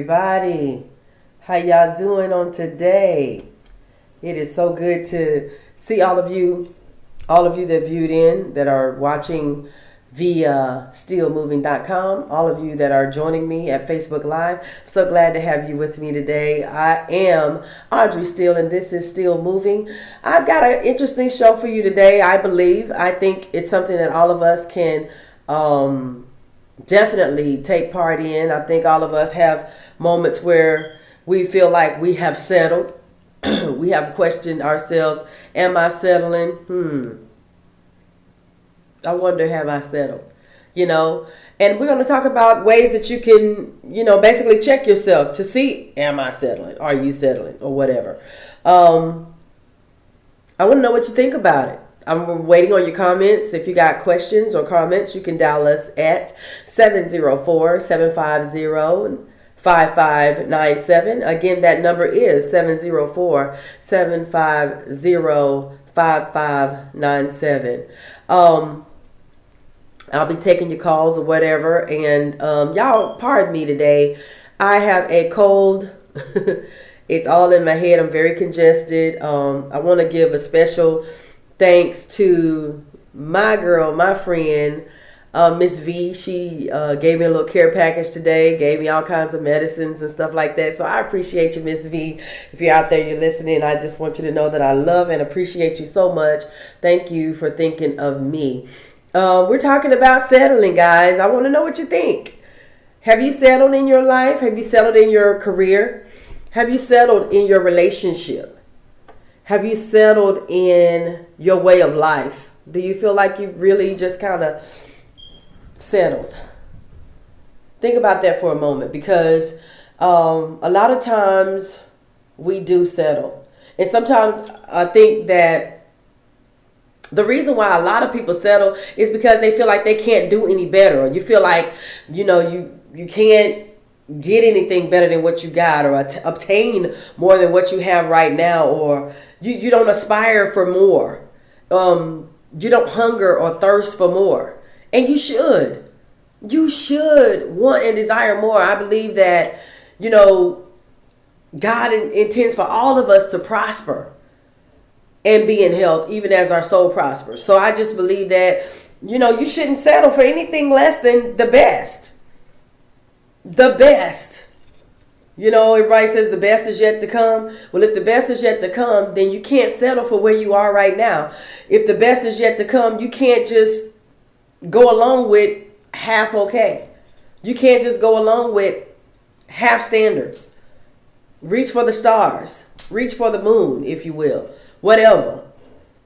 everybody. How y'all doing on today? It is so good to see all of you that viewed in, that are watching via steelemovin.com, all of you that are joining me at Facebook Live. I'm so glad to have you with me today. I am Audrey Steele, and this is Steele Movin. I've got an interesting show for you today, I think it's something that all of us can definitely take part in. I think all of us have moments where we feel like we have settled. We have questioned ourselves. Am I settling? I wonder, have I settled? And we're going to talk about ways that you can, basically check yourself to see, am I settling? Are you settling? Or whatever. I want to know what you think about it. I'm waiting on your comments. If you got questions or comments, you can dial us at 704-750-5597. Again, that number is 704-750-5597. I'll be taking your calls or whatever. And y'all, pardon me today. I have a cold. It's all in my head. I'm very congested. I want to give a special thanks to my girl, my friend, Miss V. She gave me a little care package today, gave me all kinds of medicines and stuff like that. So I appreciate you, Miss V. If you're out there, you're listening, I just want you to know that I love and appreciate you so much. Thank you for thinking of me. We're talking about settling, guys. I want to know what you think. Have you settled in your life? Have you settled in your career? Have you settled in your relationship? Have you settled in your way of life? Do you feel like you've really just kind of settled? Think about that for a moment, because a lot of times we do settle. And sometimes I think that the reason why a lot of people settle is because they feel like they can't do any better. Or you feel like, you can't get anything better than what you got, or obtain more than what you have right now, or you don't aspire for more. You don't hunger or thirst for more. And you should. You should want and desire more. I believe that, God intends for all of us to prosper and be in health, even as our soul prospers. So I just believe that, you shouldn't settle for anything less than the best. The best. Everybody says the best is yet to come. Well, if the best is yet to come, then you can't settle for where you are right now. If the best is yet to come, you can't just go along with half okay. You can't just go along with half standards. Reach for the stars. Reach for the moon, if you will. Whatever.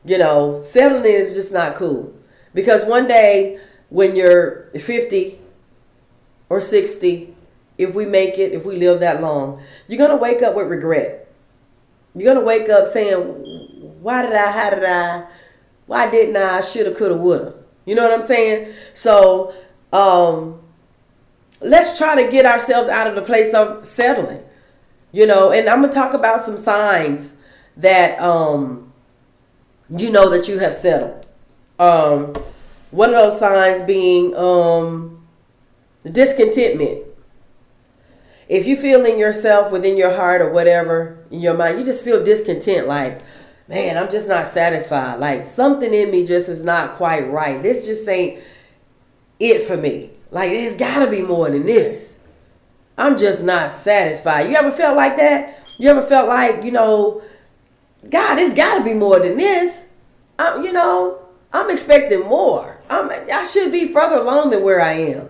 Settling is just not cool. Because one day when you're 50 or 60, if we make it, if we live that long, you're going to wake up with regret. You're going to wake up saying, why didn't I, shoulda, coulda, woulda. You know what I'm saying? So let's try to get ourselves out of the place of settling. And I'm going to talk about some signs that that you have settled. One of those signs being discontentment. If you feel in yourself, within your heart or whatever, in your mind, you just feel discontent, like, man, I'm just not satisfied. Like something in me just is not quite right. This just ain't it for me. Like there's gotta be more than this. I'm just not satisfied. You ever felt like that? You ever felt like, God, it's gotta be more than this. I'm expecting more. I should be further along than where I am.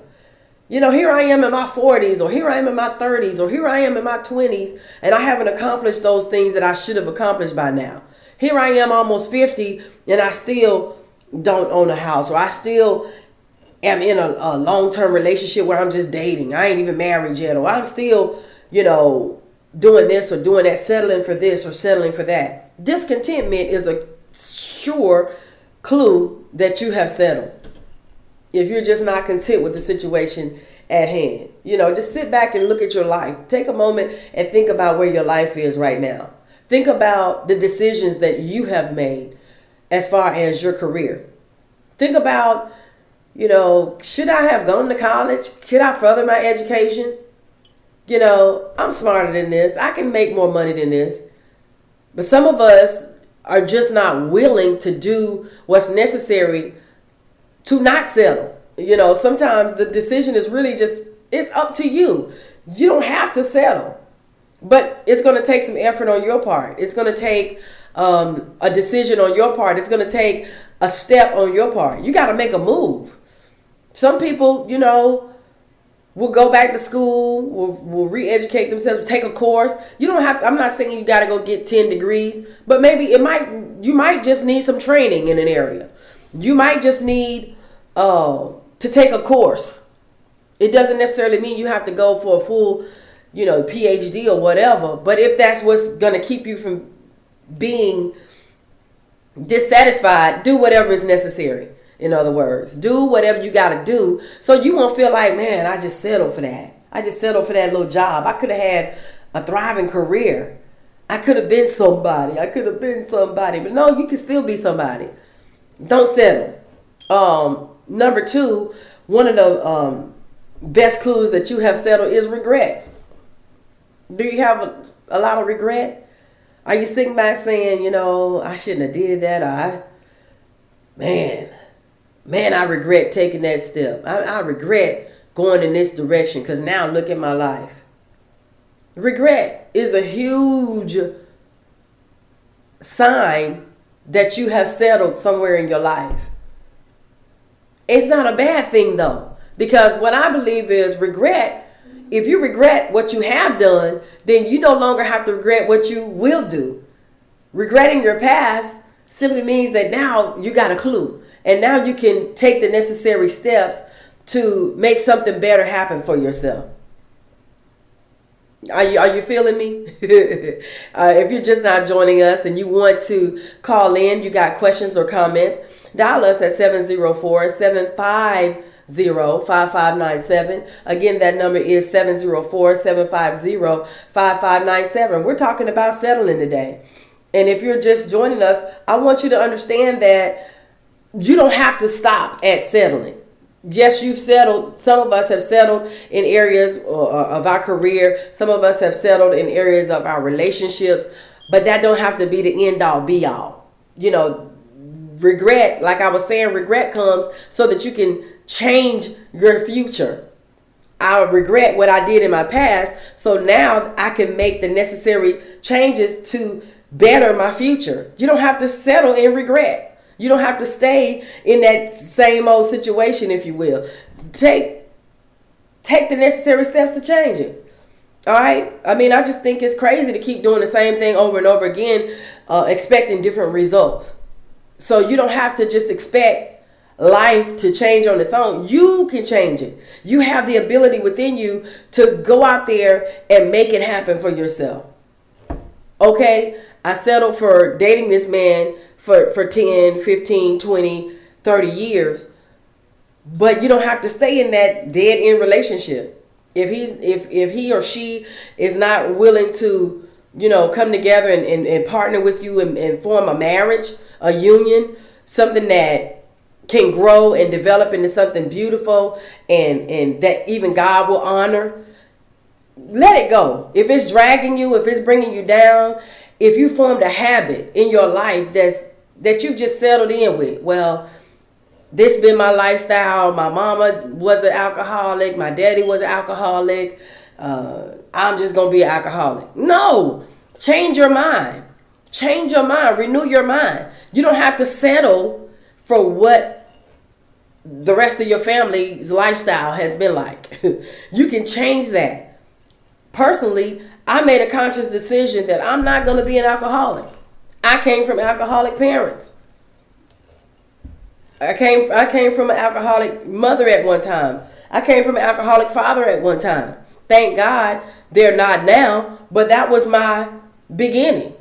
Here I am in my 40s, or here I am in my 30s, or here I am in my 20s, and I haven't accomplished those things that I should have accomplished by now. Here I am almost 50, and I still don't own a house, or I still am in a long-term relationship where I'm just dating. I ain't even married yet, or I'm still, doing this or doing that, settling for this or settling for that. Discontentment is a sure clue that you have settled. If you're just not content with the situation at hand, just sit back and look at your life. Take a moment and think about where your life is right now. Think about the decisions that you have made as far as your career. Think about, should I have gone to college? Could I further my education? I'm smarter than this. I can make more money than this. But some of us are just not willing to do what's necessary to not settle. Sometimes the decision is really just, it's up to you. You don't have to settle. But it's going to take some effort on your part. It's going to take a decision on your part. It's going to take a step on your part. You got to make a move. Some people, will go back to school, will re-educate themselves, take a course. You don't have to, I'm not saying you got to go get 10 degrees, but maybe you might just need some training in an area. You might just need to take a course. It doesn't necessarily mean you have to go for a full, PhD or whatever. But if that's what's going to keep you from being dissatisfied, do whatever is necessary. In other words, do whatever you got to do so you won't feel like, man, I just settled for that. I just settled for that little job. I could have had a thriving career. I could have been somebody. But no, you can still be somebody. Don't settle. Number 2, one of the best clues that you have settled is regret. Do you have a lot of regret? Are you sitting back saying, I shouldn't have did that? Man, I regret taking that step. I regret going in this direction because now look at my life. Regret is a huge sign that you have settled somewhere in your life. It's not a bad thing though, because what I believe is regret. If you regret what you have done, then you no longer have to regret what you will do. Regretting your past simply means that now you got a clue. And now you can take the necessary steps to make something better happen for yourself. Are you feeling me? If you're just not joining us and you want to call in, you got questions or comments, dial us at 704-750-5597. Again, that number is 704-750-5597. We're talking about settling today. And if you're just joining us, I want you to understand that you don't have to stop at settling. Yes, you've settled. Some of us have settled in areas of our career. Some of us have settled in areas of our relationships. But that don't have to be the end all be all. Regret, like I was saying, regret comes so that you can change your future. I regret what I did in my past. So now I can make the necessary changes to better my future. You don't have to settle in regret. You don't have to stay in that same old situation, if you will. Take the necessary steps to change it. All right? I just think it's crazy to keep doing the same thing over and over again, expecting different results. So you don't have to just expect life to change on its own. You can change it. You have the ability within you to go out there and make it happen for yourself. Okay? I settled for dating this man for 10, 15, 20, 30 years. But you don't have to stay in that dead end relationship. If he or she is not willing to, come together and partner with you and form a marriage, a union, something that can grow and develop into something beautiful and that even God will honor, let it go. If it's dragging you, if it's bringing you down, if you formed a habit in your life that you've just settled in with, well, this been my lifestyle. My mama was an alcoholic. My daddy was an alcoholic. I'm just going to be an alcoholic. No, change your mind. Change your mind. Renew your mind. You don't have to settle for what the rest of your family's lifestyle has been like. You can change that. Personally, I made a conscious decision that I'm not going to be an alcoholic. I came from alcoholic parents. I came from an alcoholic mother at one time. I came from an alcoholic father at one time. Thank God they're not now, but that was my beginning.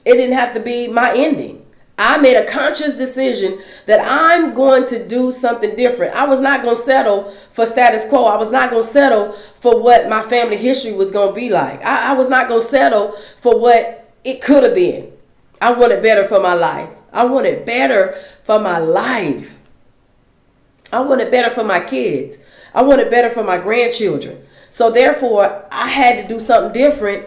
It didn't have to be my ending. I made a conscious decision that I'm going to do something different. I was not going to settle for status quo. I was not going to settle for what my family history was going to be like. I was not going to settle for what it could have been. I wanted better for my life. I wanted better for my life. I wanted better for my kids. I wanted better for my grandchildren. So therefore, I had to do something different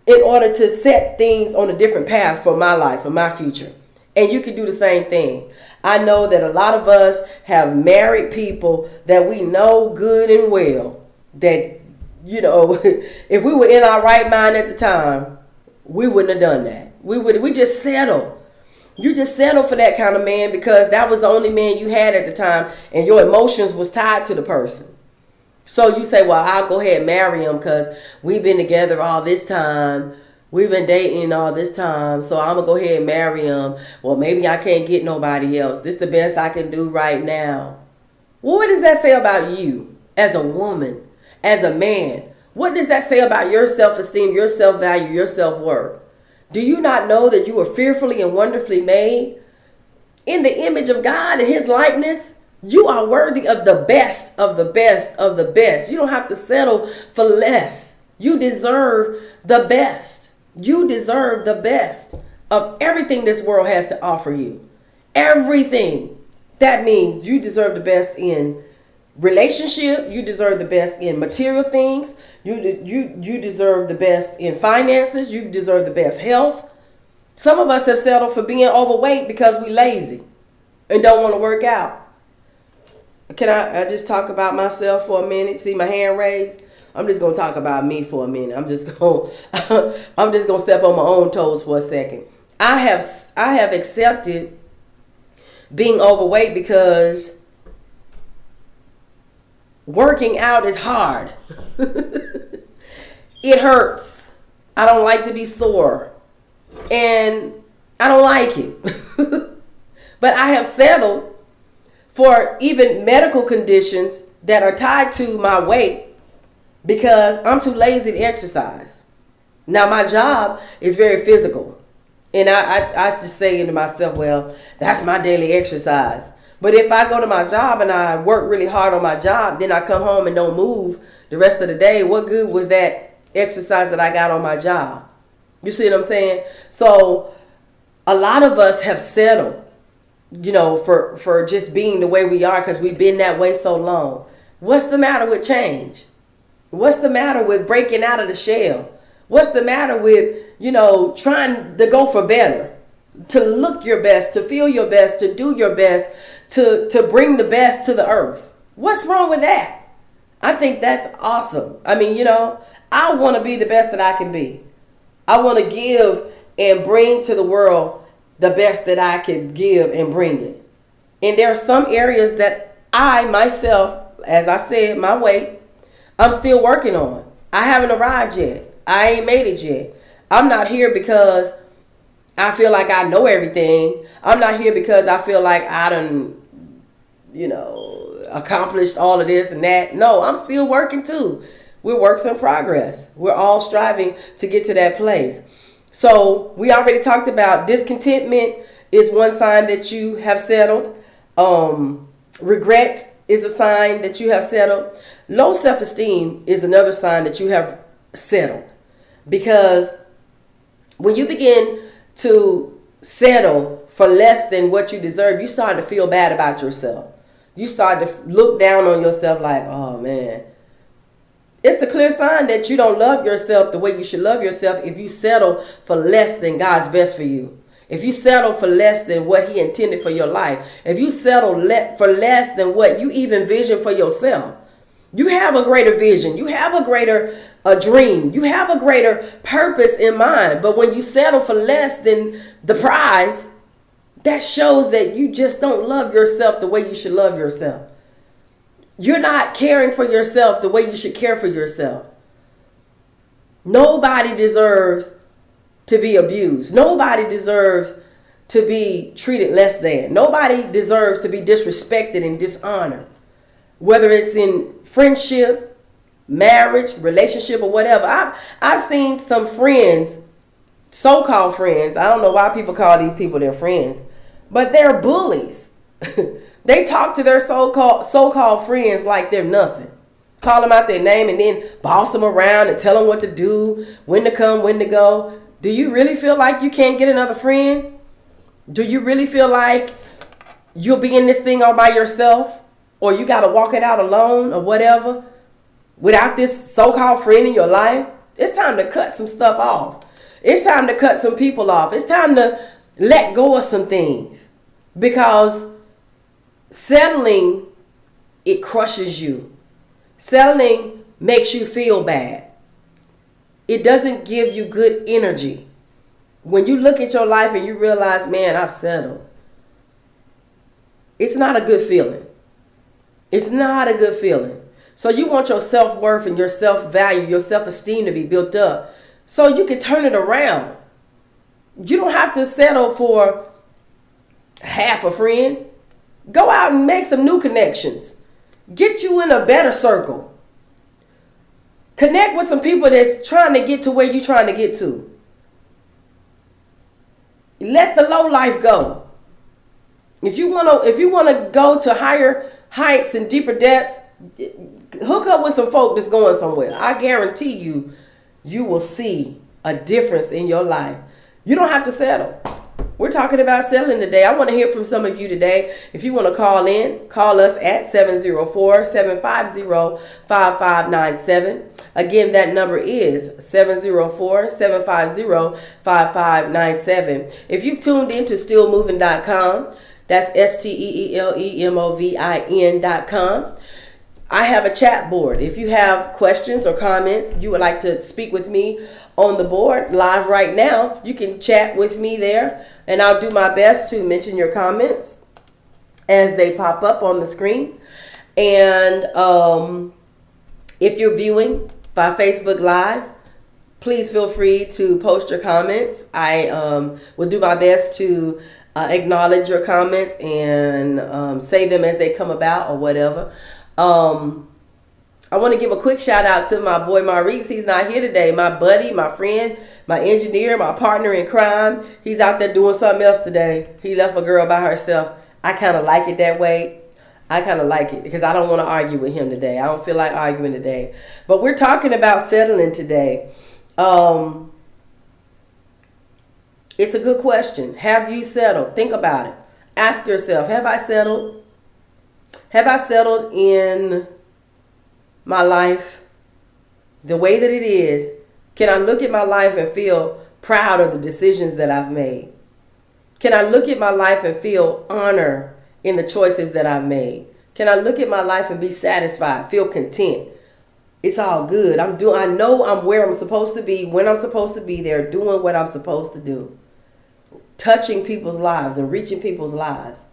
in order to set things on a different path for my life, for my future. And you can do the same thing. I know that a lot of us have married people that we know good and well that, you know, if we were in our right mind at the time, we wouldn't have done that. We just settle. You just settle for that kind of man because that was the only man you had at the time and your emotions was tied to the person. So you say, well, I'll go ahead and marry him because we've been together all this time. We've been dating all this time, so I'm going to go ahead and marry him. Well, maybe I can't get nobody else. This is the best I can do right now. Well, what does that say about you as a woman, as a man? What does that say about your self-esteem, your self-value, your self-worth? Do you not know that you were fearfully and wonderfully made in the image of God and his likeness? You are worthy of the best of the best of the best. You don't have to settle for less. You deserve the best. You deserve the best of everything this world has to offer you. Everything. That means you deserve the best in relationship. You deserve the best in material things. You deserve the best in finances. You deserve the best health. Some of us have settled for being overweight because we lazy and don't want to work out. Can I just talk about myself for a minute? See my hand raised? I'm just going to talk about me for a minute. I'm just going to step on my own toes for a second. I have accepted being overweight because working out is hard. It hurts. I don't like to be sore. And I don't like it. But I have settled for even medical conditions that are tied to my weight because I'm too lazy to exercise. Now, my job is very physical. And I just say to myself, well, that's my daily exercise. But if I go to my job and I work really hard on my job, then I come home and don't move the rest of the day, what good was that exercise that I got on my job? You see what I'm saying? So a lot of us have settled, you know, for just being the way we are because we've been that way so long. What's the matter with change? What's the matter with breaking out of the shell? What's the matter with, you know, trying to go for better, to look your best, to feel your best, to do your best, to bring the best to the earth? What's wrong with that? I think that's awesome. I mean, you know, I want to be the best that I can be. I want to give and bring to the world the best that I can give and bring it. And there are some areas that I myself, as I said, my weight, I'm still working on. I haven't arrived yet. I ain't made it yet. I'm not here because I feel like I know everything. I'm not here because I feel like I done, you know, accomplished all of this and that. No, I'm still working too. We're works in progress. We're all striving to get to that place. So we already talked about discontentment is one sign that you have settled. Regret is a sign that you have settled. Low self-esteem is another sign that you have settled. Because when you begin to settle for less than what you deserve, you start to feel bad about yourself. You start to look down on yourself like, oh man. It's a clear sign that you don't love yourself the way you should love yourself if you settle for less than God's best for you. If you settle for less than what he intended for your life. If you settle for less than what you even vision for yourself. You have a greater vision. You have a greater dream. You have a greater purpose in mind. But when you settle for less than the prize, that shows that you just don't love yourself the way you should love yourself. You're not caring for yourself the way you should care for yourself. Nobody deserves to be abused. Nobody deserves to be treated less than. Nobody deserves to be disrespected and dishonored. Whether it's in friendship, marriage, relationship, or whatever. I've seen some friends, so-called friends. I don't know why people call these people their friends. But they're bullies. They talk to their so-called friends like they're nothing. Call them out their name and then boss them around and tell them what to do, when to come, when to go. Do you really feel like you can't get another friend? Do you really feel like you'll be in this thing all by yourself? Or you got to walk it out alone or whatever? without this so-called friend in your life, it's time to cut some stuff off. It's time to cut some people off. It's time to let go of some things. Because settling, it crushes you. Settling makes you feel bad. It doesn't give you good energy. When you look at your life and you realize, man, I've settled. It's not a good feeling. It's not a good feeling. So you want your self-worth and your self-value, your self-esteem to be built up so you can turn it around. You don't have to settle for half a friend. Go out and make some new connections. Get you in a better circle. Connect with some people that's trying to get to where you're trying to get to. Let the low life go. If you want to go to higher heights and deeper depths, hook up with some folk that's going somewhere. I guarantee you, you will see a difference in your life. You don't have to settle. We're talking about settling today. I want to hear from some of you today. If you want to call in, call us at 704-750-5597. Again, that number is 704-750-5597. If you've tuned in to SteeleMovin.com, that's SteeleMovin.com. I have a chat board. If you have questions or comments, you would like to speak with me on the board live right now, you can chat with me there, and I'll do my best to mention your comments as they pop up on the screen. And if you're viewing by Facebook Live, please feel free to post your comments. I will do my best to acknowledge your comments and say them as they come about or whatever. I want to give a quick shout out to my boy Maurice. He's not here today. My buddy, my friend, my engineer, my partner in crime. He's out there doing something else today. He left a girl by herself. I kind of like it that way. I kind of like it because I don't want to argue with him today. I don't feel like arguing today. But we're talking about settling today. It's a good question. Have you settled? Think about it. Ask yourself, have I settled? Have I settled in my life the way that it is? Can I look at my life and feel proud of the decisions that I've made? Can I look at my life and feel honor in the choices that I've made? Can I look at my life and be satisfied, feel content? It's all good. I know I'm where I'm supposed to be, when I'm supposed to be there, doing what I'm supposed to do. Touching people's lives and reaching people's lives.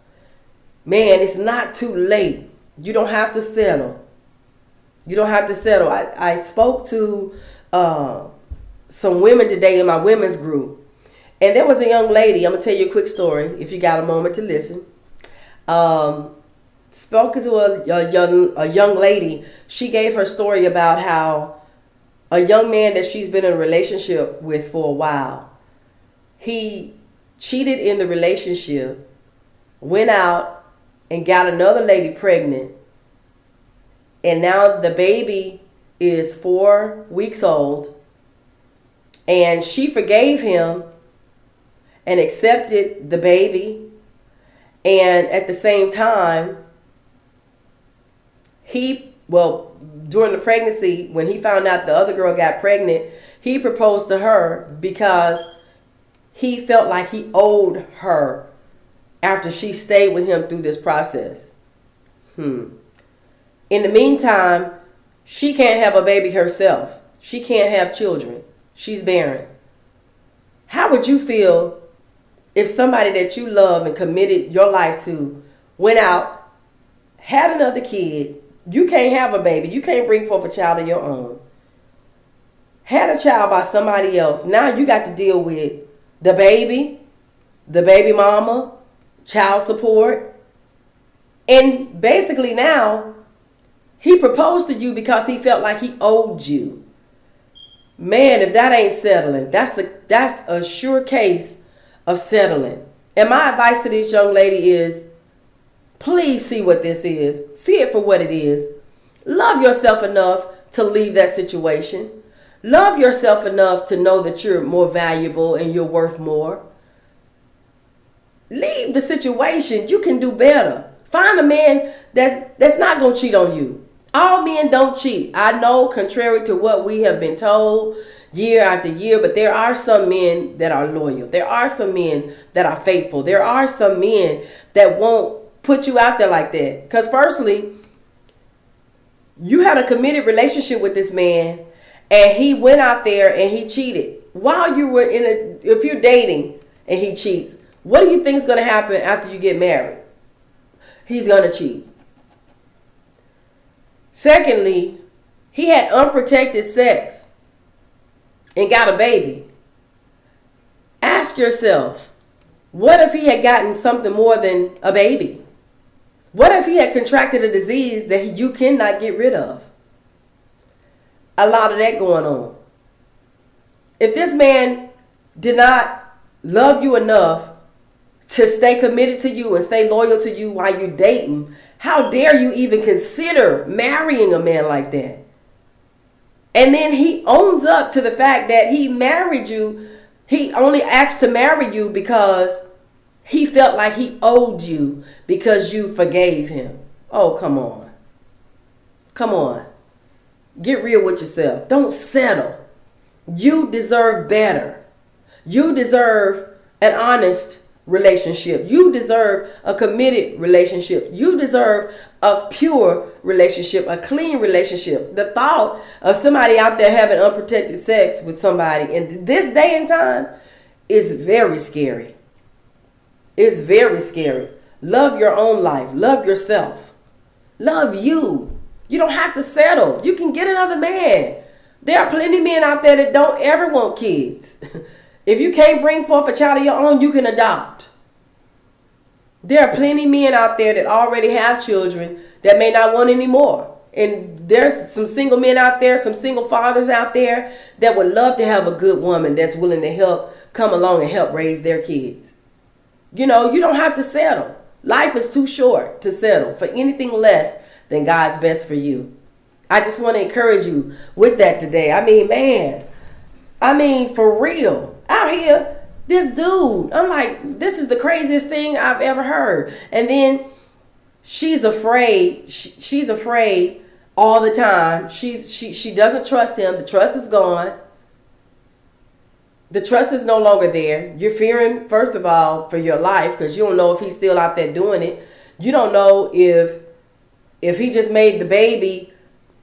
Man, it's not too late. You don't have to settle. You don't have to settle. I spoke to some women today in my women's group. And there was a young lady. I'm going to tell you a quick story if you got a moment to listen. Spoken to a young lady. She gave her story about how a young man that she's been in a relationship with for a while, he cheated in the relationship, went out and got another lady pregnant. And now the baby is 4 weeks old. And she forgave him and accepted the baby. And at the same time, during the pregnancy, when he found out the other girl got pregnant, he proposed to her because he felt like he owed her after she stayed with him through this process. In the meantime, she can't have a baby herself. She can't have children. She's barren. How would you feel if somebody that you love and committed your life to went out, had another kid? You can't have a baby. You can't bring forth a child of your own. Had a child by somebody else. Now you got to deal with the baby mama, child support. And basically now, he proposed to you because he felt like he owed you. Man, if that ain't settling, that's a sure case of settling. And my advice to this young lady is, please see what this is. See it for what it is. Love yourself enough to leave that situation. Love yourself enough to know that you're more valuable and you're worth more. Leave the situation. You can do better. Find a man that's not going to cheat on you. All men don't cheat. I know, contrary to what we have been told year after year, but there are some men that are loyal. There are some men that are faithful. There are some men that won't put you out there like that. Because firstly, you had a committed relationship with this man and he went out there and he cheated. While you were if you're dating and he cheats, what do you think is going to happen after you get married? He's going to cheat. Secondly, he had unprotected sex and got a baby. Ask yourself, what if he had gotten something more than a baby? What if he had contracted a disease that you cannot get rid of? A lot of that going on. If this man did not love you enough to stay committed to you and stay loyal to you while you're dating, how dare you even consider marrying a man like that? And then he owns up to the fact that he married you. He only asked to marry you because he felt like he owed you because you forgave him. Oh, come on. Come on. Get real with yourself. Don't settle. You deserve better. You deserve an honest relationship. You deserve a committed relationship. You deserve a pure relationship, a clean relationship. The thought of somebody out there having unprotected sex with somebody in this day and time is very scary. It's very scary. Love your own life. Love yourself. Love you. You don't have to settle. You can get another man. There are plenty of men out there that don't ever want kids. If you can't bring forth a child of your own, you can adopt. There are plenty of men out there that already have children that may not want any more. And there's some single men out there, some single fathers out there that would love to have a good woman that's willing to help come along and help raise their kids. You know, you don't have to settle. Life is too short to settle for anything less than God's best for you. I just want to encourage you with that today. I mean, man, for real. Out here, this dude, I'm like, this is the craziest thing I've ever heard. And then she's afraid. She's afraid all the time. She doesn't trust him. The trust is gone. The trust is no longer there. You're fearing, first of all, for your life because you don't know if he's still out there doing it. You don't know if he just made the baby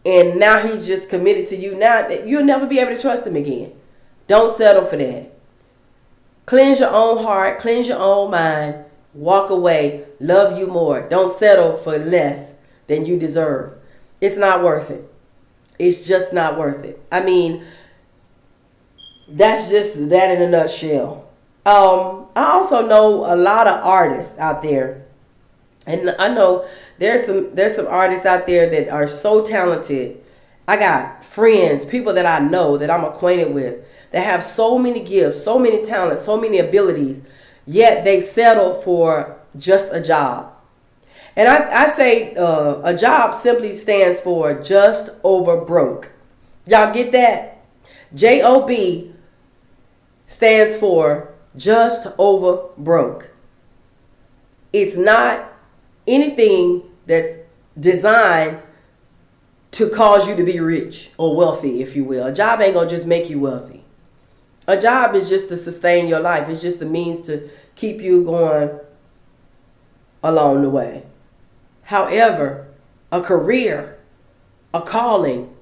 and now he's just committed to you. Now you'll never be able to trust him again. Don't settle for that. Cleanse your own heart. Cleanse your own mind. Walk away. Love you more. Don't settle for less than you deserve. It's not worth it. It's just not worth it. I mean, that's just that in a nutshell. I also know a lot of artists out there. And I know there's some artists out there that are so talented. I got friends, people that I know, that I'm acquainted with, that have so many gifts, so many talents, so many abilities, yet they've settled for just a job. And I say a job simply stands for just over broke. Y'all get that? J-O-B stands for just over broke. It's not anything that's designed to cause you to be rich or wealthy, if you will. A job ain't gonna just make you wealthy. A job is just to sustain your life. It's just the means to keep you going along the way. However, a career, a calling,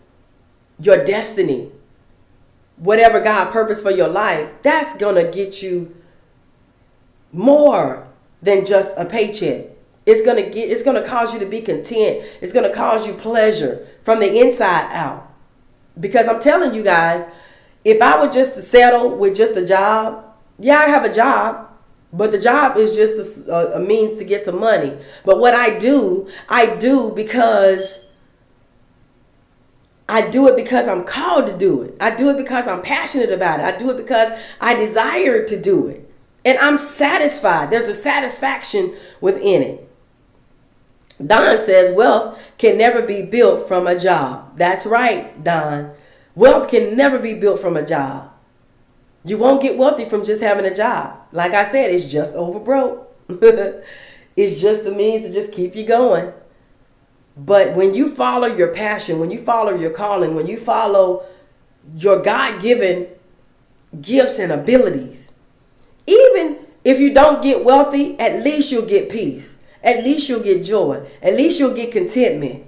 your destiny, whatever God purpose for your life, that's gonna get you more than just a paycheck. It's gonna cause you to be content. It's gonna cause you pleasure from the inside out. Because I'm telling you guys, if I were just to settle with just a job, yeah, I have a job, but the job is just a means to get some money. But what I do because I do it because I'm called to do it. I do it because I'm passionate about it. I do it because I desire to do it. And I'm satisfied. There's a satisfaction within it. Don says wealth can never be built from a job. That's right, Don. Wealth can never be built from a job. You won't get wealthy from just having a job. Like I said, it's just over broke. It's just the means to just keep you going. But when you follow your passion, when you follow your calling, when you follow your God-given gifts and abilities, even if you don't get wealthy, at least you'll get peace. At least you'll get joy. At least you'll get contentment.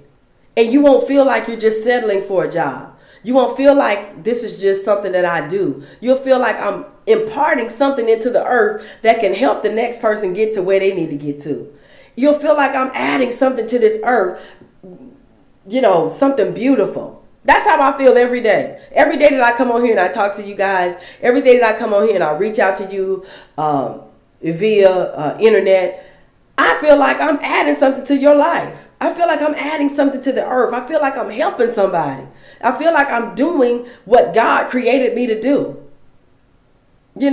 And you won't feel like you're just settling for a job. You won't feel like this is just something that I do. You'll feel like I'm imparting something into the earth that can help the next person get to where they need to get to. You'll feel like I'm adding something to this earth, something beautiful. That's how I feel every day. Every day that I come on here and I talk to you guys, every day that I come on here and I reach out to you via internet, I feel like I'm adding something to your life. I feel like I'm adding something to the earth. I feel like I'm helping somebody. I feel like I'm doing what God created me to do. You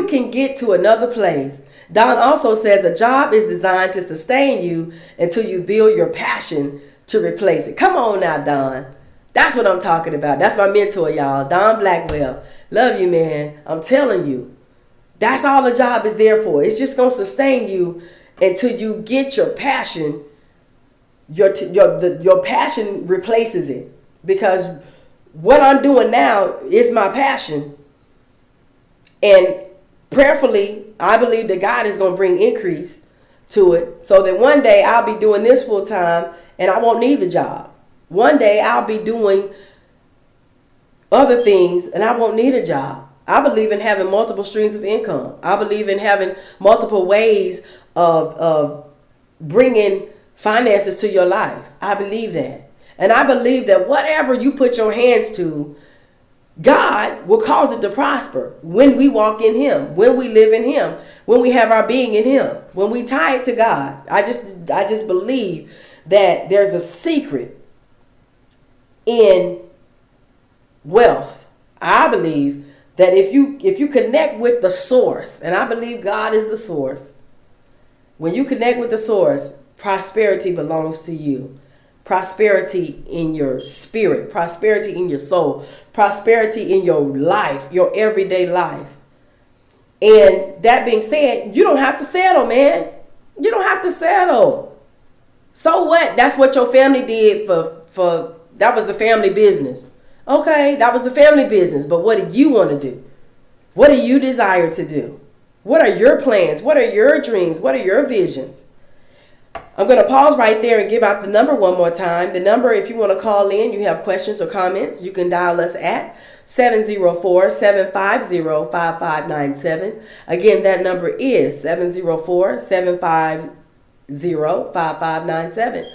can get to another place. Don also says a job is designed to sustain you until you build your passion to replace it. Come on now, Don. That's what I'm talking about. That's my mentor, y'all. Don Blackwell. Love you, man. I'm telling you. That's all the job is there for. It's just going to sustain you until you get your passion. Your passion replaces it. Because what I'm doing now is my passion. And prayerfully, I believe that God is going to bring increase to it so that one day I'll be doing this full time and I won't need the job. One day I'll be doing other things and I won't need a job. I believe in having multiple streams of income. I believe in having multiple ways of bringing finances to your life. I believe that. And I believe that whatever you put your hands to, God will cause it to prosper when we walk in Him, when we live in Him, when we have our being in Him, when we tie it to God. I just believe that there's a secret in wealth. I believe that if you connect with the source, and I believe God is the source, when you connect with the source, prosperity belongs to you. Prosperity in your spirit, prosperity in your soul, prosperity in your life, your everyday life. And that being said, you don't have to settle, man. You don't have to settle. So what? That's what your family did for that was the family business. Okay, that was the family business. But what do you want to do? What do you desire to do? What are your plans? What are your dreams? What are your visions? I'm going to pause right there and give out the number one more time. The number, if you want to call in, you have questions or comments, you can dial us at 704-750-5597. Again, that number is 704-750-5597.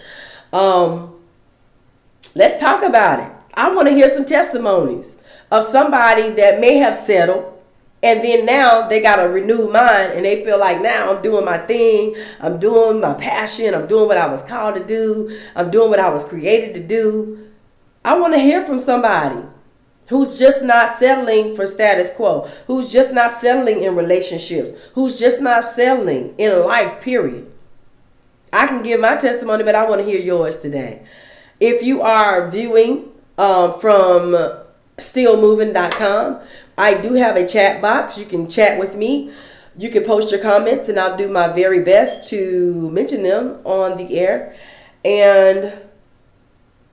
Let's talk about it. I want to hear some testimonies of somebody that may have settled, and then now they got a renewed mind and they feel like, now I'm doing my thing. I'm doing my passion. I'm doing what I was called to do. I'm doing what I was created to do. I want to hear from somebody who's just not settling for status quo, who's just not settling in relationships, who's just not settling in life, period. I can give my testimony, but I want to hear yours today. If you are viewing from SteeleMovin.com, I do have a chat box. You can chat with me. You can post your comments and I'll do my very best to mention them on the air. And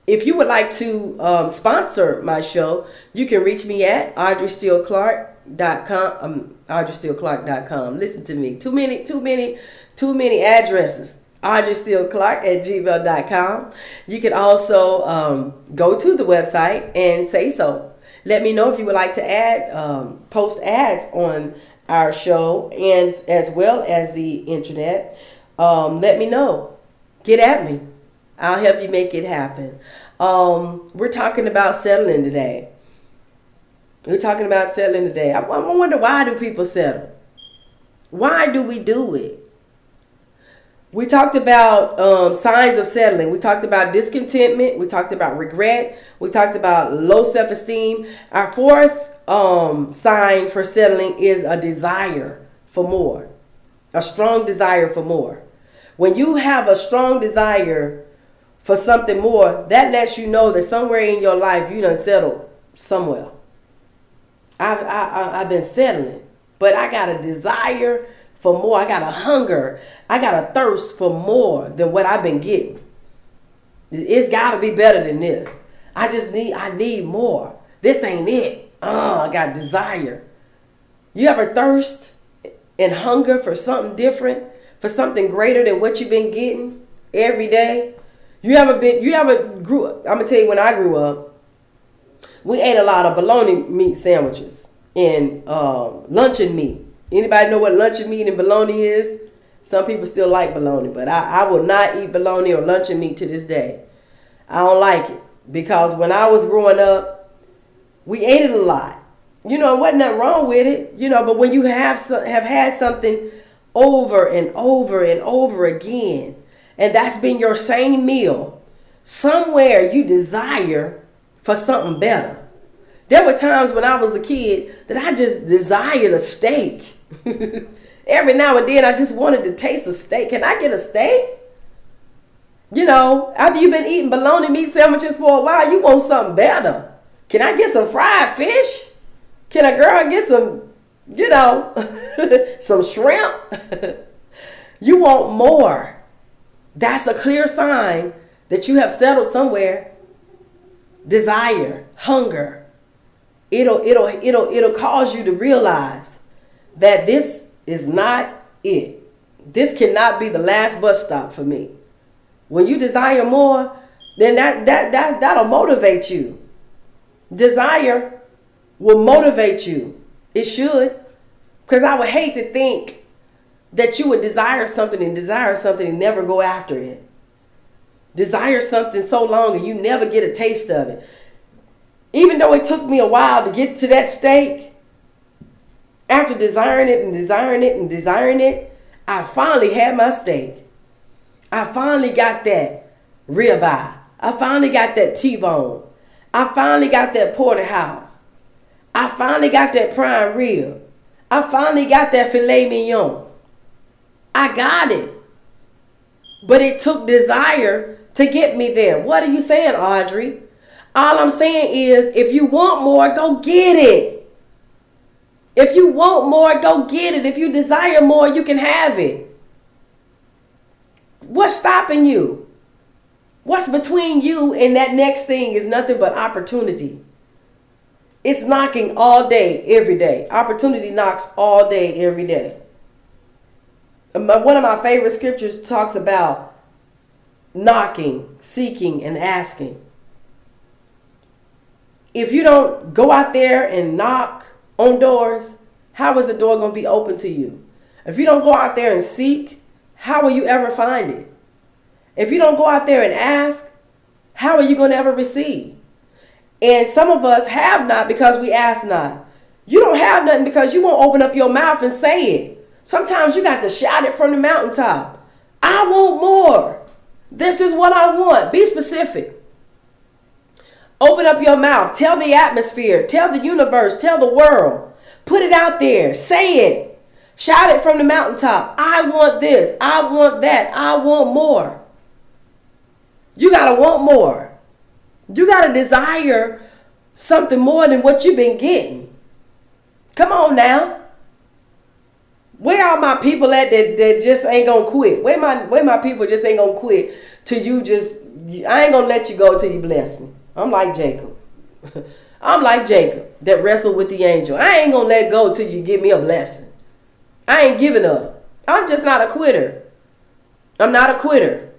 if you would like to sponsor my show, you can reach me at AudreySteeleClark.com. AudreySteeleClark.com. Listen to me. Too many addresses. AudreySteeleClark@gmail.com. You can also go to the website and say so. Let me know if you would like to post ads on our show and as well as the internet. Let me know. Get at me. I'll help you make it happen. We're talking about settling today. I wonder, why do people settle? Why do we do it? We talked about signs of settling. We talked about discontentment. We talked about regret. We talked about low self-esteem. Our fourth sign for settling is a desire for more. A strong desire for more. When you have a strong desire for something more, that lets you know that somewhere in your life you done settled somewhere. I've been settling, but I got a desire for more. I got a hunger. I got a thirst for more than what I've been getting. It's got to be better than this. I need more. This ain't it. I got desire. You ever thirst and hunger for something different, for something greater than what you've been getting every day? You ever grew up? I'm gonna tell you, when I grew up, we ate a lot of bologna meat sandwiches and luncheon meat. Anybody know what luncheon meat and bologna is? Some people still like bologna, but I will not eat bologna or luncheon meat to this day. I don't like it, because when I was growing up, we ate it a lot. You know, wasn't nothing wrong with it. You know, but when you have had something over and over and over again, and that's been your same meal, somewhere you desire for something better. There were times when I was a kid that I just desired a steak. Every now and then I just wanted to taste a steak. Can I get a steak? You know, after you've been eating bologna meat sandwiches for a while, you want something better. Can I get some fried fish? Can a girl get some, you know, some shrimp? You want more. That's a clear sign that you have settled somewhere. Desire, hunger. It'll cause you to realize that this is not it. This cannot be the last bus stop for me. When you desire more, then that'll motivate you. Desire will motivate you. It should. Because I would hate to think that you would desire something and never go after it. Desire something so long and you never get a taste of it. Even though it took me a while to get to that steak, after desiring it and desiring it and desiring it, I finally had my steak. I finally got that ribeye. I finally got that T-bone. I finally got that porterhouse. I finally got that prime rib. I finally got that filet mignon. I got it. But it took desire to get me there. What are you saying, Audrey? All I'm saying is, if you want more, go get it. If you want more, go get it. If you desire more, you can have it. What's stopping you? What's between you and that next thing is nothing but opportunity. It's knocking all day, every day. Opportunity knocks all day, every day. One of my favorite scriptures talks about knocking, seeking, and asking. If you don't go out there and knock on doors, how is the door going to be open to you? If you don't go out there and seek, how will you ever find it? If you don't go out there and ask, how are you going to ever receive? And some of us have not because we ask not. You don't have nothing because you won't open up your mouth and say it. Sometimes you got to shout it from the mountaintop. I want more. This is what I want. Be specific. Open up your mouth. Tell the atmosphere. Tell the universe. Tell the world. Put it out there. Say it. Shout it from the mountaintop. I want this. I want that. I want more. You got to want more. You got to desire something more than what you've been getting. Come on now. Where are my people at that just ain't going to quit? Where my people just ain't going to quit till you just, I ain't going to let you go till you bless me. I'm like Jacob. I'm like Jacob that wrestled with the angel. I ain't going to let go till you give me a blessing. I ain't giving up. I'm just not a quitter. I'm not a quitter.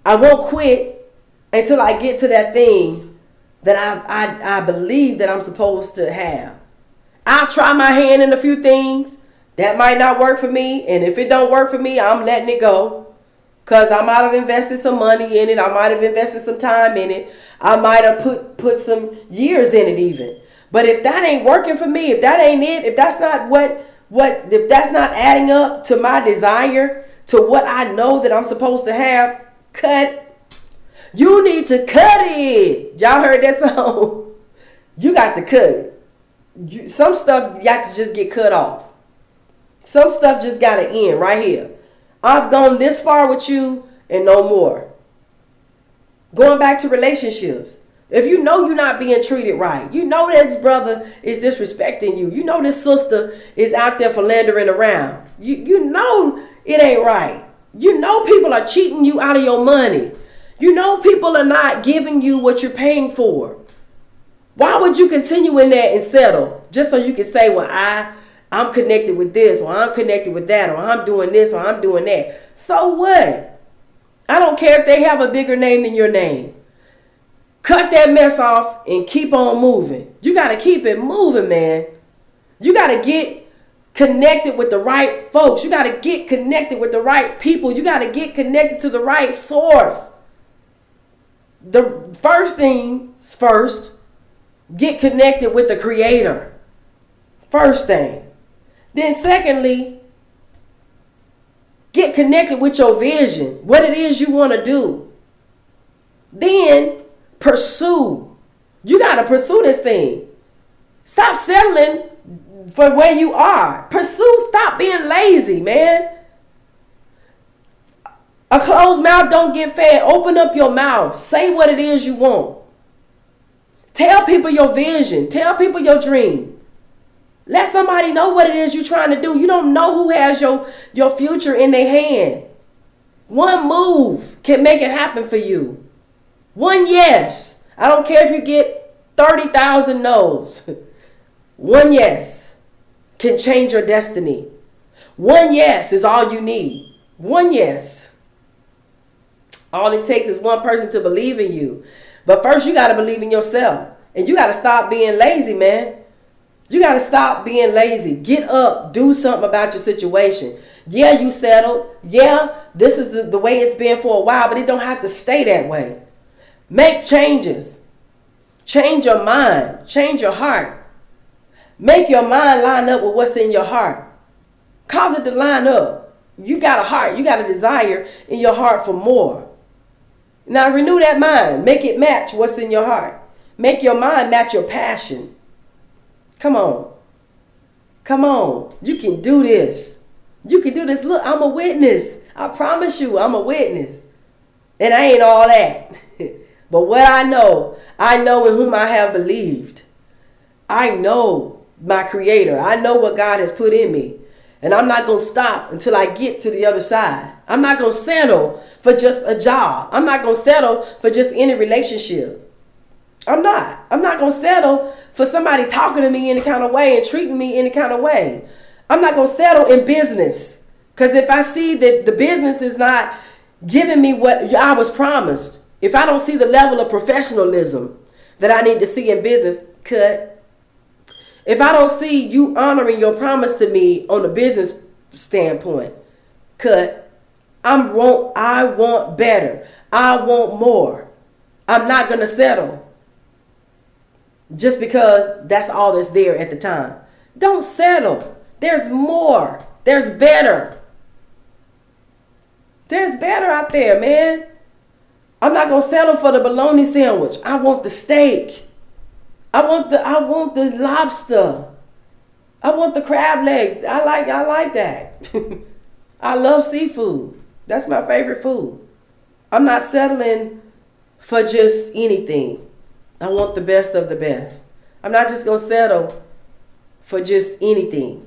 I won't quit until I get to that thing that I believe that I'm supposed to have. I'll try my hand in a few things. That might not work for me. And if it don't work for me, I'm letting it go. Because I might have invested some money in it. I might have invested some time in it. I might have put some years in it even. But if that ain't working for me, if that ain't it, if that's not if that's not adding up to my desire, to what I know that I'm supposed to have, cut. You need to cut it. Y'all heard that song? You got to cut it. Some stuff you have to just get cut off. Some stuff just got to end right here. I've gone this far with you and no more. Going back to relationships. If you know you're not being treated right, you know this brother is disrespecting you, you know this sister is out there philandering around, you know it ain't right. You know people are cheating you out of your money. You know people are not giving you what you're paying for. Why would you continue in that and settle just so you can say, well, I'm connected with this, or I'm connected with that, or I'm doing this, or I'm doing that. So what? I don't care if they have a bigger name than your name. Cut that mess off and keep on moving. You got to keep it moving, man. You got to get connected with the right folks. You got to get connected with the right people. You got to get connected to the right source. The first things first, get connected with the Creator. First thing. Then secondly, get connected with your vision, what it is you want to do. Then pursue. You got to pursue this thing. Stop settling for where you are. Pursue. Stop being lazy, man. A closed mouth don't get fed. Open up your mouth. Say what it is you want. Tell people your vision. Tell people your dream. Let somebody know what it is you're trying to do. You don't know who has your future in their hand. One move can make it happen for you. One yes. I don't care if you get 30,000 no's. One yes can change your destiny. One yes is all you need. One yes. All it takes is one person to believe in you. But first you got to believe in yourself. And you got to stop being lazy, man. You got to stop being lazy. Get up. Do something about your situation. Yeah, you settled. Yeah, this is the way it's been for a while, but it don't have to stay that way. Make changes. Change your mind. Change your heart. Make your mind line up with what's in your heart. Cause it to line up. You got a heart. You got a desire in your heart for more. Now renew that mind. Make it match what's in your heart. Make your mind match your passion. Come on. Come on. You can do this. You can do this. Look, I'm a witness. I promise you, I'm a witness. And I ain't all that. But what I know in whom I have believed. I know my Creator. I know what God has put in me. And I'm not going to stop until I get to the other side. I'm not going to settle for just a job. I'm not going to settle for just any relationship. I'm not going to settle for somebody talking to me any kind of way and treating me any kind of way. I'm not going to settle in business. Because if I see that the business is not giving me what I was promised, if I don't see the level of professionalism that I need to see in business, cut. If I don't see you honoring your promise to me on the business standpoint, cut. I want better. I want more. I'm not going to settle. Just because that's all that's there at the time. Don't settle. There's more. There's better. There's better out there, man. I'm not going to settle for the bologna sandwich. I want the steak. I want the lobster. I want the crab legs. I like that. I love seafood. That's my favorite food. I'm not settling for just anything. I want the best of the best. I'm not just going to settle for just anything.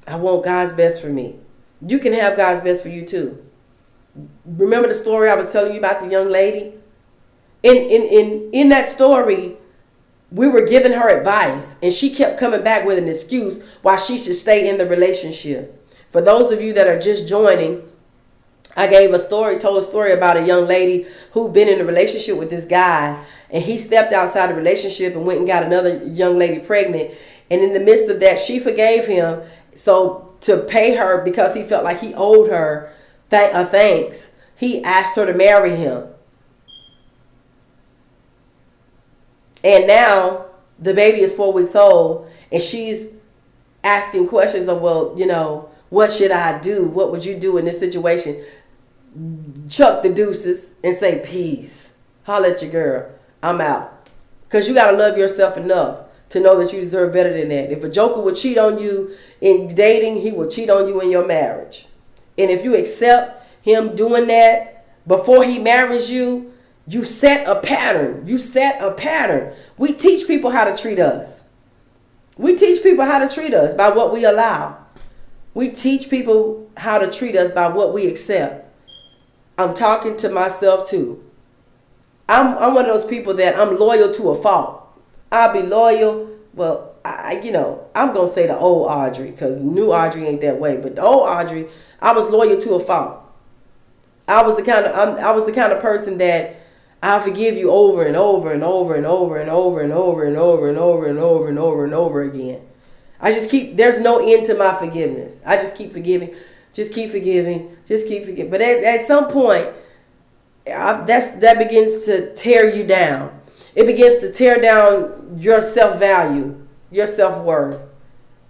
I want God's best for me. You can have God's best for you too. Remember the story I was telling you about the young lady? In that story, we were giving her advice and she kept coming back with an excuse why she should stay in the relationship. For those of you that are just joining, I told a story about a young lady who'd been in a relationship with this guy, and he stepped outside the relationship and went and got another young lady pregnant. And in the midst of that, she forgave him. So to pay her, because he felt like he owed her thanks, he asked her to marry him. And now the baby is 4 weeks old, and she's asking questions of, well, what should I do? What would you do in this situation? Chuck the deuces and say, peace. Holla at your girl. I'm out. Because you got to love yourself enough to know that you deserve better than that. If a joker would cheat on you in dating, he will cheat on you in your marriage. And if you accept him doing that before he marries you, You set a pattern. You set a pattern. We teach people how to treat us. We teach people how to treat us by what we allow. We teach people how to treat us by what we accept. I'm talking to myself too. I'm one of those people that I'm loyal to a fault. I'll be loyal. Well, I'm going to say the old Audrey, because new Audrey ain't that way. But the old Audrey, I was loyal to a fault. I was the kind of person that I'll forgive you over and over and over and over and over and over and over and over and over and over and over again. There's no end to my forgiveness. I just keep forgiving, just keep forgiving, just keep forgiving. But at some point, that begins to tear you down. It begins to tear down your self-value, your self-worth.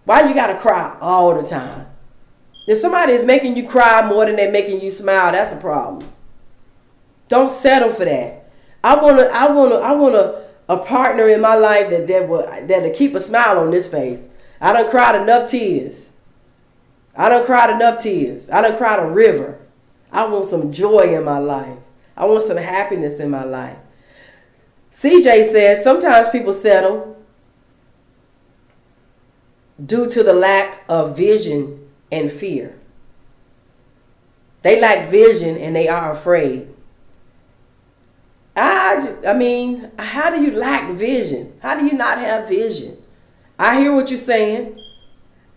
Why you gotta cry all the time? If somebody is making you cry more than they're making you smile, that's a problem. Don't settle for that. I want a partner in my life that'll keep a smile on this face. I done cried enough tears. I done cried a river. I want some joy in my life. I want some happiness in my life. CJ says sometimes people settle due to the lack of vision and fear. They lack vision and they are afraid. I mean, how do you lack vision? How do you not have vision? I hear what you're saying.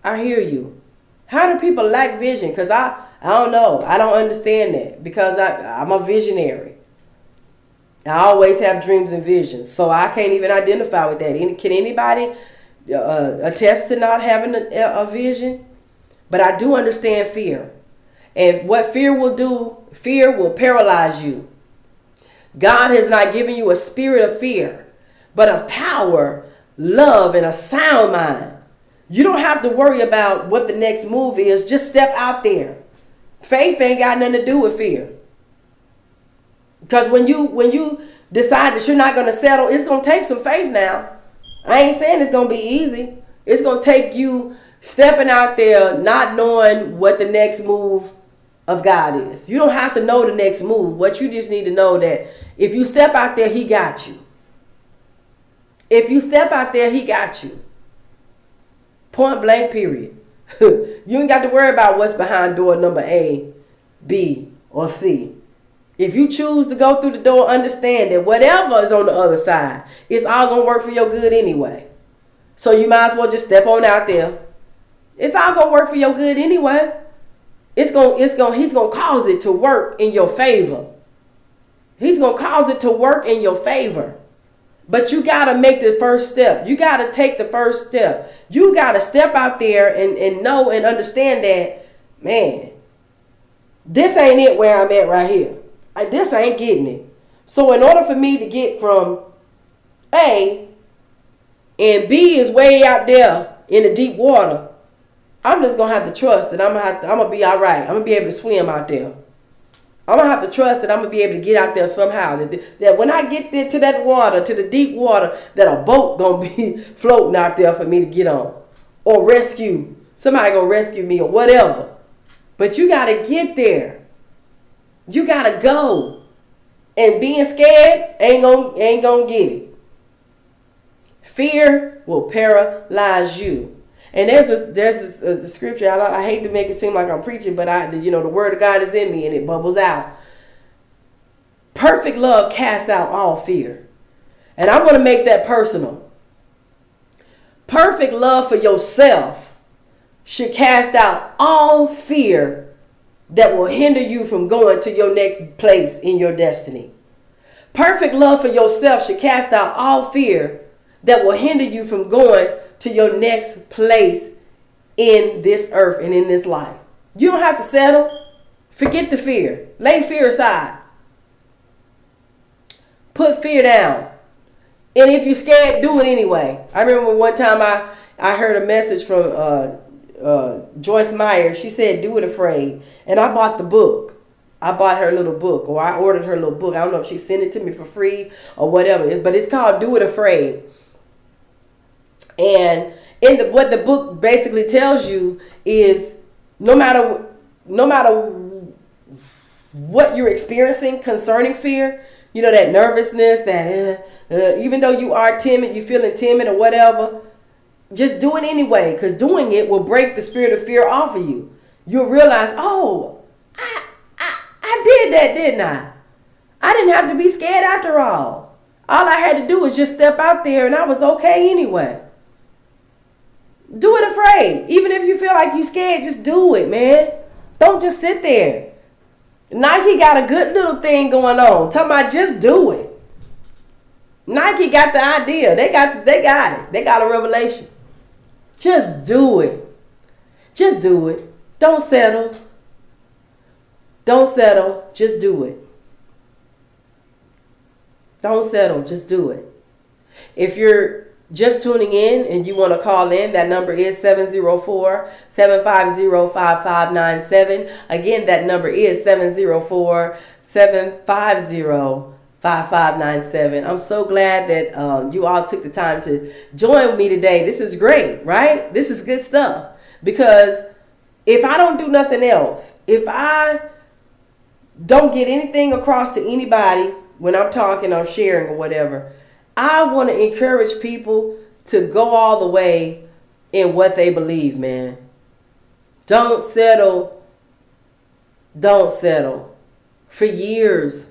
I hear you. How do people lack vision? Because I don't know. I don't understand that, because I'm a visionary. I always have dreams and visions. So I can't even identify with that. Can anybody attest to not having a vision? But I do understand fear. And what fear will do, fear will paralyze you. God has not given you a spirit of fear, but of power, love, and a sound mind. You don't have to worry about what the next move is. Just step out there. Faith ain't got nothing to do with fear. Because when you decide that you're not going to settle, it's going to take some faith now. I ain't saying it's going to be easy. It's going to take you stepping out there, not knowing what the next move of God is. You don't have to know the next move. What you just need to know that if you step out there, he got you. If you step out there, he got you. Point blank, period. You ain't got to worry about what's behind door number A, B, or C. If you choose to go through the door, understand that whatever is on the other side, it's all going to work for your good anyway. So you might as well just step on out there. It's all going to work for your good anyway. He's going to cause it to work in your favor. He's going to cause it to work in your favor. But you got to make the first step. You got to take the first step. You got to step out there and know and understand that, man, this ain't it where I'm at right here. This ain't getting it. So in order for me to get from A and B is way out there in the deep water, I'm just going to have to trust that I'm going to be all right. I'm going to be able to swim out there. I'm going to have to trust that I'm going to be able to get out there somehow. That when I get there to that water, to the deep water, that a boat going to be floating out there for me to get on. Or rescue. Somebody going to rescue me or whatever. But you got to get there. You got to go. And being scared ain't gonna get it. Fear will paralyze you. And there's a scripture. I hate to make it seem like I'm preaching, but the word of God is in me and it bubbles out. Perfect love casts out all fear. And I'm going to make that personal. Perfect love for yourself should cast out all fear that will hinder you from going to your next place in your destiny. Perfect love for yourself should cast out all fear that will hinder you from going to your next place in this earth and in this life. You don't have to settle. Forget the fear. Lay fear aside. Put fear down. And if you're scared, do it anyway. I remember one time I heard a message from Joyce Meyer. She said, do it afraid. And I bought the book. I bought her little book, or I ordered her little book. I don't know if she sent it to me for free or whatever, but it's called Do It Afraid. And what the book basically tells you is no matter what you're experiencing concerning fear, that nervousness, that even though you are timid, you feeling timid or whatever, just do it anyway, because doing it will break the spirit of fear off of you. You'll realize, oh, I did that, didn't I? I didn't have to be scared after all. All I had to do was just step out there and I was okay anyway. Do it afraid. Even if you feel like you're scared, just do it, man. Don't just sit there. Nike got a good little thing going on. Talking about just do it. Nike got the idea. They got it. They got a revelation. Just do it. Just do it. Don't settle. Don't settle. Just do it. Don't settle. Just do it. If you're just tuning in and you want to call in, that number is 704-750-5597. Again, that number is 704-750-5597. I'm so glad that you all took the time to join me today. This is great, right? This is good stuff. Because if I don't do nothing else, if I don't get anything across to anybody when I'm talking or sharing or whatever, I want to encourage people to go all the way in what they believe, man. Don't settle. Don't settle. For years,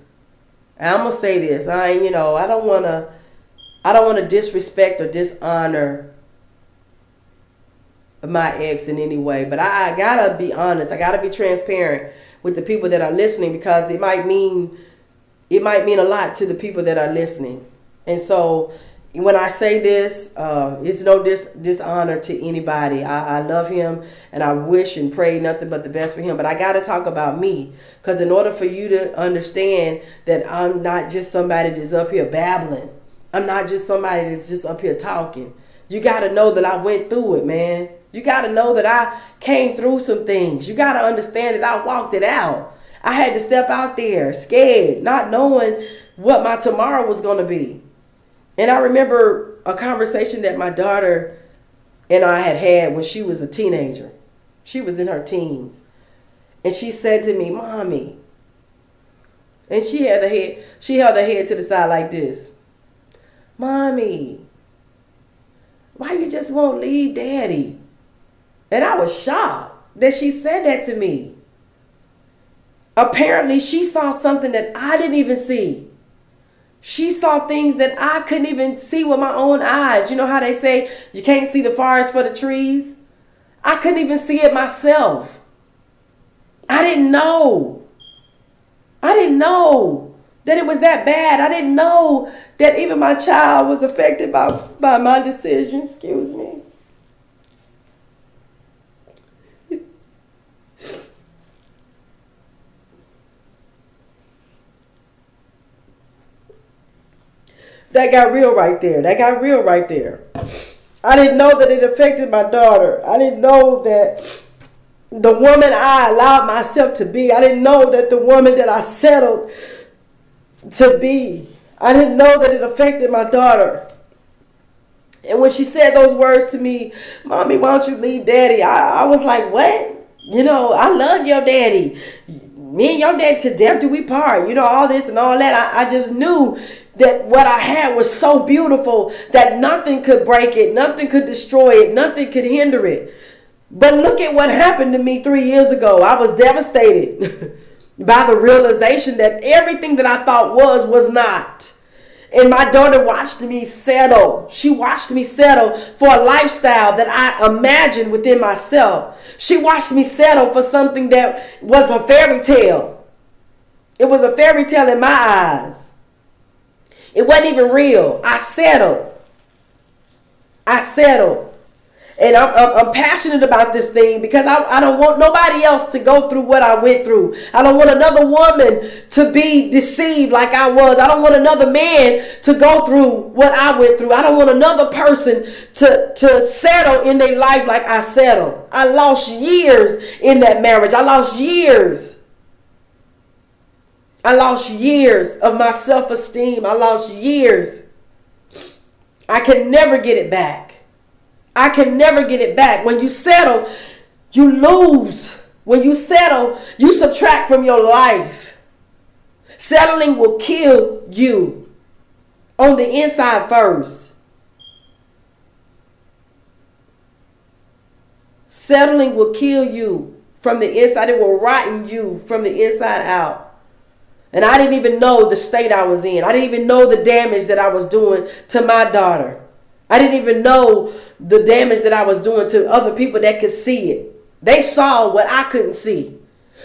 and I'm gonna say this. I don't want to disrespect or dishonor my ex in any way, but I gotta be honest. I gotta be transparent with the people that are listening, because it might mean a lot to the people that are listening. And so when I say this, it's no dishonor to anybody. I love him and I wish and pray nothing but the best for him. But I got to talk about me, because in order for you to understand that I'm not just somebody that's up here babbling, I'm not just somebody that's just up here talking. You got to know that I went through it, man. You got to know that I came through some things. You got to understand that I walked it out. I had to step out there scared, not knowing what my tomorrow was going to be. And I remember a conversation that my daughter and I had when she was a teenager. She was in her teens. And she said to me, "Mommy," and she held her head to the side like this. "Mommy, why you just won't leave Daddy?" And I was shocked that she said that to me. Apparently, she saw something that I didn't even see. She saw things that I couldn't even see with my own eyes. You know how they say you can't see the forest for the trees? I couldn't even see it myself. I didn't know. I didn't know that it was that bad. I didn't know that even my child was affected by my decision. Excuse me. That got real right there. I didn't know that it affected my daughter. I didn't know that the woman I allowed myself to be, I didn't know that the woman that I settled to be, I didn't know that it affected my daughter. And when she said those words to me, "Mommy, why don't you leave Daddy?" I was like, what? I love your daddy. Me and your daddy to death do we part. All this and all that. I just knew that what I had was so beautiful that nothing could break it, nothing could destroy it, nothing could hinder it. But look at what happened to me 3 years ago. I was devastated by the realization that everything that I thought was not. And my daughter watched me settle. She watched me settle for a lifestyle that I imagined within myself. She watched me settle for something that was a fairy tale. It was a fairy tale in my eyes. It wasn't even real. I settled. And I'm passionate about this thing because I don't want nobody else to go through what I went through. I don't want another woman to be deceived like I was. I don't want another man to go through what I went through. I don't want another person to settle in their life like I settled. I lost years in that marriage. I lost years of my self-esteem. I lost years. I can never get it back. When you settle, you lose. When you settle, you subtract from your life. Settling will kill you on the inside first. Settling will kill you from the inside. It will rotten you from the inside out. And I didn't even know the state I was in. I didn't even know the damage that I was doing to my daughter. I didn't even know the damage that I was doing to other people that could see it. They saw what I couldn't see.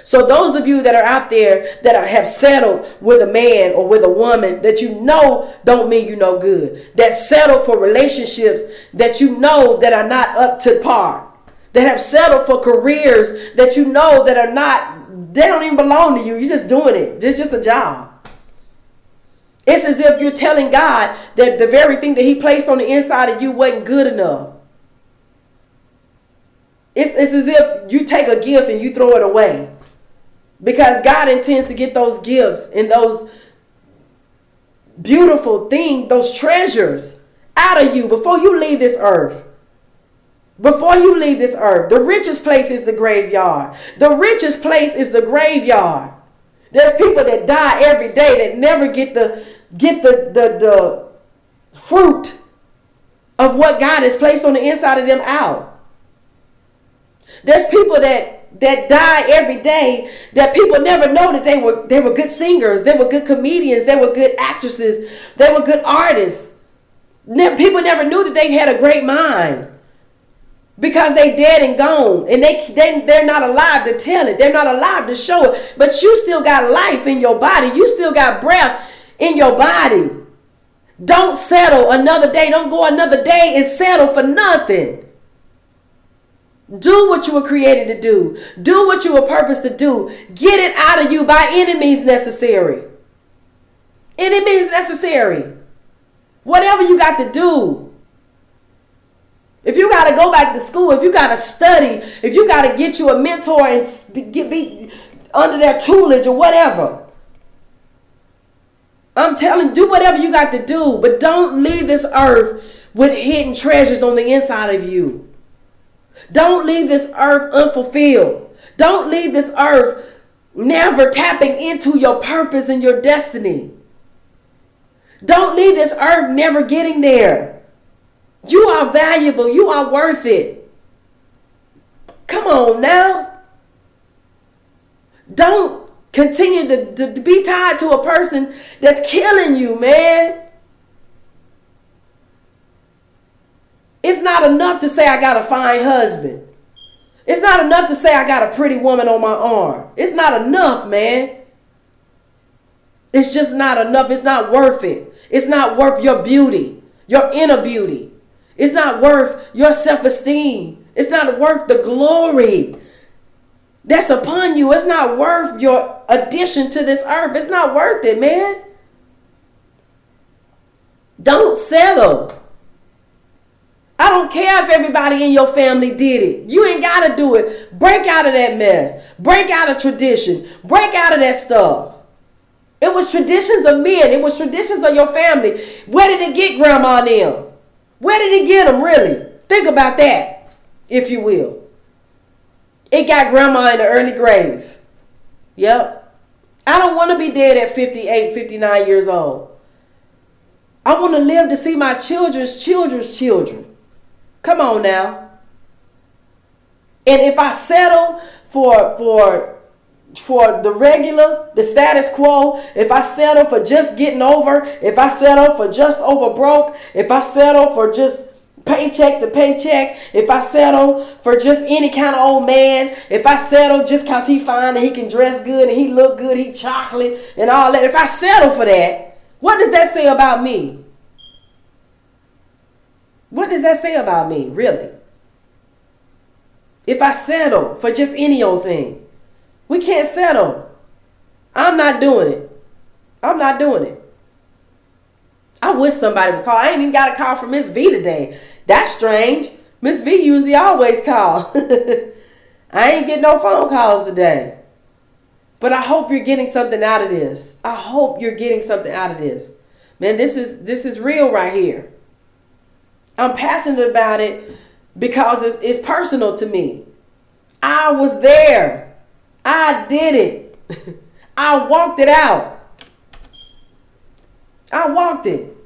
So those of you that are out there that have settled with a man or with a woman that you know don't mean you no good, that settle for relationships that you know that are not up to par, that have settled for careers that you know that are not, they don't even belong to you. You're just doing it. It's just a job. It's as if you're telling God that the very thing that he placed on the inside of you wasn't good enough. It's as if you take a gift and you throw it away. Because God intends to get those gifts and those beautiful things, those treasures out of you before you leave this earth. Before you leave this earth. The richest place is the graveyard. The richest place is the graveyard. There's people that die every day that never get the fruit of what God has placed on the inside of them out. There's people that die every day that people never know that they were good singers, they were good comedians, they were good actresses, they were good artists. People never knew that they had a great mind because they dead and gone, and they're not alive to tell it. They're not alive to show it. But you still got life in your body. You still got breath in your body. Don't settle another day. Don't go another day and settle for nothing. Do what you were created to do. Do what you were purposed to do. Get it out of you by any means necessary. Any means necessary. Whatever you got to do. If you got to go back to school, if you got to study, if you got to get you a mentor and be under their tutelage or whatever. I'm telling you, do whatever you got to do. But don't leave this earth with hidden treasures on the inside of you. Don't leave this earth unfulfilled. Don't leave this earth never tapping into your purpose and your destiny. Don't leave this earth never getting there. You are valuable. You are worth it. Come on now. Don't continue to be tied to a person that's killing you, man. It's not enough to say I got a fine husband. It's not enough to say I got a pretty woman on my arm. It's not enough, man. It's just not enough. It's not worth it. It's not worth your beauty, your inner beauty. It's not worth your self-esteem. It's not worth the glory that's upon you. It's not worth your addition to this earth. It's not worth it, man. Don't settle. I don't care if everybody in your family did it. You ain't got to do it. Break out of that mess. Break out of tradition. Break out of that stuff. It was traditions of men. It was traditions of your family. Where did it get grandma and them? Where did it get them, really? Think about that, if you will. It got grandma in the early grave. Yep. I don't want to be dead at 58, 59 years old. I want to live to see my children's children's children. Come on now. And if I settle for the regular, the status quo, if I settle for just getting over, if I settle for just over broke, if I settle for just paycheck to paycheck, if I settle for just any kind of old man, if I settle just because he fine and he can dress good and he look good, he chocolate and all that, if I settle for that, what does that say about me? What does that say about me, really? If I settle for just any old thing. We can't settle. I'm not doing it. I'm not doing it. I wish somebody would call. I ain't even got a call from Miss V today. That's strange. Miss V usually always call. I ain't getting no phone calls today. But I hope you're getting something out of this. I hope you're getting something out of this. Man, this is real right here. I'm passionate about it because it's personal to me. I was there. I did it. I walked it out. I walked it.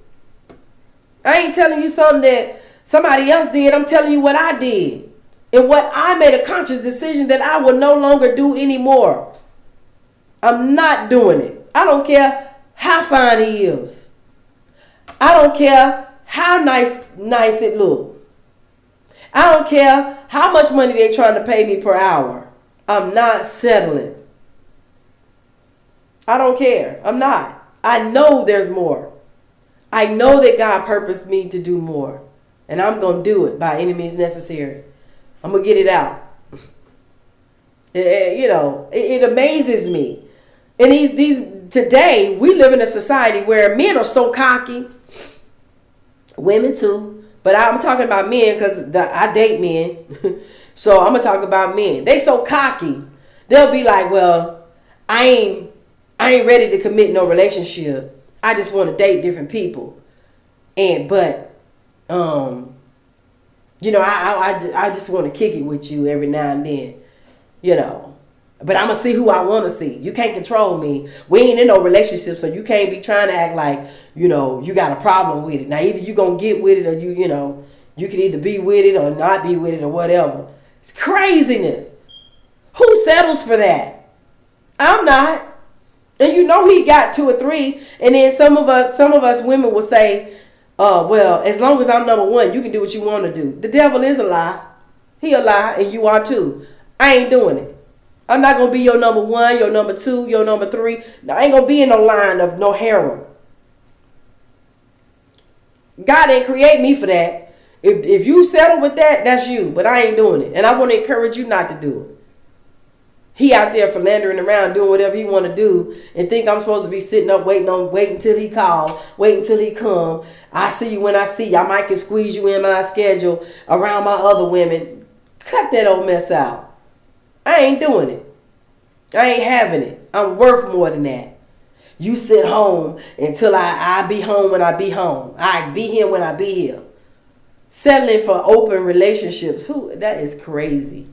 I ain't telling you something that somebody else did. I'm telling you what I did. And what I made a conscious decision that I will no longer do anymore. I'm not doing it. I don't care how fine he is. I don't care how nice it look. I don't care how much money they're trying to pay me per hour. I'm not settling. I don't care. I'm not. I know there's more. I know that God purposed me to do more. And I'm going to do it by any means necessary. I'm going to get it out. It amazes me. And today, we live in a society where men are so cocky. Women too. But I'm talking about men because I date men. So I'm going to talk about men. They so cocky. They'll be like, well, I ain't ready to commit no relationship. I just want to date different people. I just want to kick it with you every now and then. But I'm going to see who I want to see. You can't control me. We ain't in no relationship, so you can't be trying to act like, you got a problem with it. Now, either you going to get with it or you can either be with it or not be with it or whatever. It's craziness. Who settles for that? I'm not. And he got 2 or 3. And then some of us women will say, well, as long as I'm number 1, you can do what you want to do. The devil is a lie. He a lie, and you are too. I ain't doing it. I'm not going to be your number 1, your number 2, your number 3. I ain't going to be in no line of no harem. God didn't create me for that. If you settle with that, that's you. But I ain't doing it. And I want to encourage you not to do it. He out there philandering around doing whatever he want to do and think I'm supposed to be sitting up waiting till he call, waiting till he come. I see you when I see you. I might can squeeze you in my schedule around my other women. Cut that old mess out. I ain't doing it. I ain't having it. I'm worth more than that. You sit home until I be home when I be home. I be here when I be here. Settling for open relationships. That is crazy.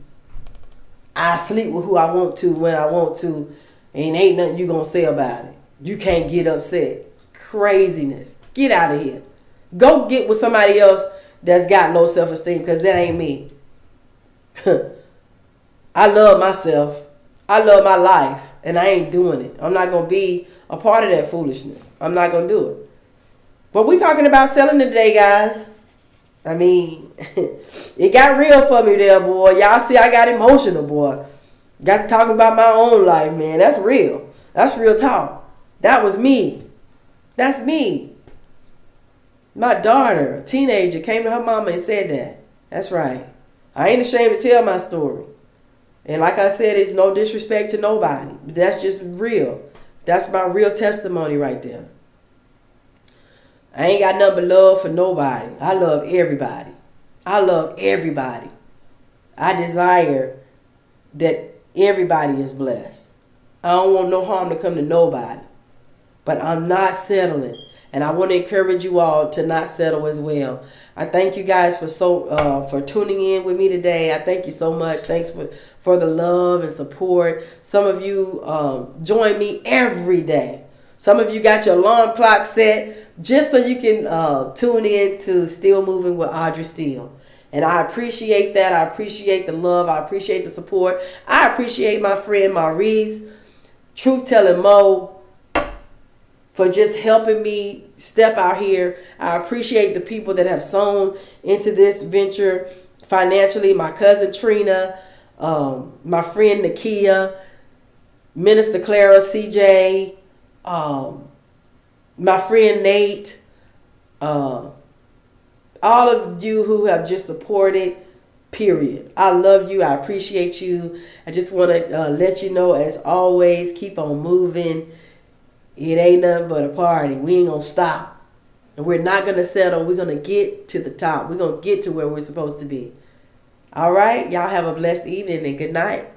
I sleep with who I want to when I want to, and ain't nothing you gonna say about it. You can't get upset. Craziness. Get out of here. Go get with somebody else that's got low self-esteem, because that ain't me. I love myself. I love my life, and I ain't doing it. I'm not gonna be a part of that foolishness. I'm not gonna do it. But we talking about selling today, guys. I mean, it got real for me there, boy. Y'all see I got emotional, boy. Got to talking about my own life, man. That's real. That's real talk. That was me. That's me. My daughter, a teenager, came to her mama and said that. That's right. I ain't ashamed to tell my story. And like I said, it's no disrespect to nobody. But that's just real. That's my real testimony right there. I ain't got nothing but love for nobody. I love everybody. I love everybody. I desire that everybody is blessed. I don't want no harm to come to nobody. But I'm not settling. And I want to encourage you all to not settle as well. I thank you guys for tuning in with me today. I thank you so much. Thanks for the love and support. Some of you join me every day. Some of you got your alarm clock set just so you can tune in to Steele Movin with Audrey Steele. And I appreciate that. I appreciate the love. I appreciate the support. I appreciate my friend Maurice, Truth Telling Mo, for just helping me step out here. I appreciate the people that have sown into this venture financially. My cousin Trina, my friend Nakia, Minister Clara, CJ, my friend Nate, all of you who have just supported, period. I love you. I appreciate you. I just want to let you know, as always, keep on moving. It ain't nothing but a party. We ain't going to stop. And we're not going to settle. We're going to get to the top. We're going to get to where we're supposed to be. All right? Y'all have a blessed evening and good night.